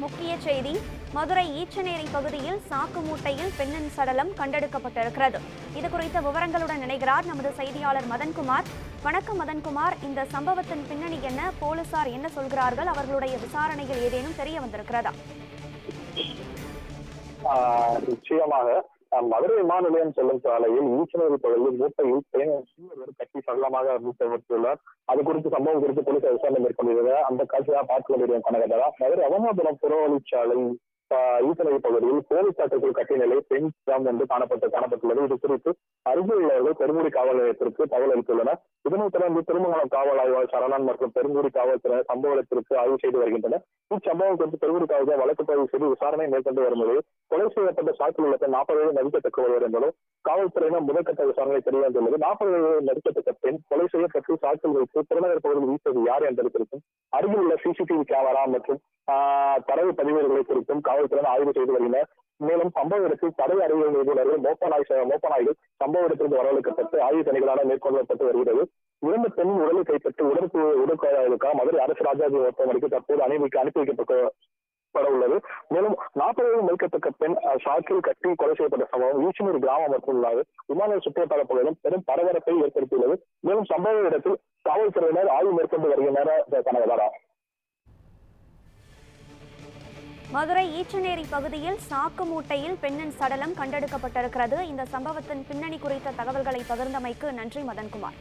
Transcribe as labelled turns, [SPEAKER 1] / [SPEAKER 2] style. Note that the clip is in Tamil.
[SPEAKER 1] முக்கிய செய்தி. மதுரை ஈச்சநேரி பகுதியில் சாக்கு மூட்டையில் பெண்ணின் சடலம் கண்டெடுக்கப்பட்டிருக்கிறது. இது குறித்த விவரங்களுடன் இணைகிறார் நமது செய்தியாளர் மதன்குமார். வணக்கம் மதன்குமார். இந்த சம்பவத்தின் பின்னணி என்ன? போலீசார் என்ன சொல்கிறார்கள்? அவர்களுடைய விசாரணையில் ஏதேனும் தெரிய வந்திருக்கிறதா?
[SPEAKER 2] நிச்சயமாக மதுரை விமான நிலையம் செல்லும் சாலையில் ஈச்சநேரி பகுதியில் மூட்டையில் தேங்காய் கட்டி சடலமாக மீட்கப்பட்டுள்ளார். அது குறித்து சம்பவம் குறித்து போலீசார் விசாரணை மேற்கொண்டிருக்கிறார். அந்த காட்சியாக பார்த்து கொண்டிருக்கும் கனகதரா. மதுரை அவமாபுரம் புறவழிச்சாலை ஈச்சநேரி பகுதியில் போலீஸ் சாட்டைக்குள் கட்டிய நிலை பெண் என்று காணப்பட்டுள்ளது. இது குறித்து அருகில் உள்ளவர்கள் பெருங்குடி காவல் நிலையத்திற்கு தகவல் அளித்துள்ளனர். இதனைத் தொடர்ந்து திருமங்கலம் காவல் ஆய்வாளர் சரணன் மற்றும் பெருங்குடி காவல்துறையினர் சம்பவ இடத்திற்கு ஆய்வு செய்து வருகின்றனர். இச்சம்பவம் குறித்து பெருங்குடி காவல்துறை வழக்கு பதிவு செய்து விசாரணை மேற்கொண்டு வரும் நிலையில் கொலை செய்யப்பட்ட சாக்கில் உள்ள 40 வயது மதிக்கத்தக்க ஒருவர் என்பதும் காவல்துறையினர் முதற்கட்ட விசாரணை தெரிய வந்துள்ளது. 40 வயது மதிக்கத்தக்க பெண் கொலை செய்யப்பட்டு சாக்கில் வைத்து புறநகர் பகுதியில் வீசுவது யார் என்பது குறித்தும் அருகில் உள்ள சிசிடிவி கேமரா மற்றும் தரவு பதிவேடுகளை குறித்தும் காவல்துறையினர் ஆய்வு செய்து வருகின்றனர். மேலும் சம்பவ இடத்தில் தடை அறிவியல் நிபுணர்கள் மோப்ப நாய்கள் சம்பவ இடத்திற்கு வரவழைக்கப்பட்டு ஆய்வு பணிகளாக மேற்கொள்ளப்பட்டு வருகிறது. இரண்டு பெண்ணின் உடலை கைப்பற்றி உடற்காக மதுரை அரசு ராஜாஜி மருத்துவமனைக்கு தற்போது அனுப்பி வைக்கப்பட உள்ளது. மேலும் 40 வயது மதிக்கத்தக்க பெண் சாக்கில் கட்டி கொலை செய்யப்பட்ட சம்பவம் ஈச்சநேரி கிராமம் மட்டுமல்லாது விமான சுற்றுவட்டார பகுதியிலும் பெரும் பரபரப்பை ஏற்படுத்தியுள்ளது. மேலும் சம்பவ இடத்தில் காவல்துறையினர் ஆய்வு மேற்கொண்டு வருகின்றனர். கனகதாரா.
[SPEAKER 1] மதுரை ஈச்சநேரி பகுதியில் சாக்கு மூட்டையில் பெண்ணின் சடலம் கண்டெடுக்கப்பட்டிருக்கிறது. இந்த சம்பவத்தின் பின்னணி குறித்த தகவல்களை பகிர்ந்தமைக்கு நன்றி மதன்குமார்.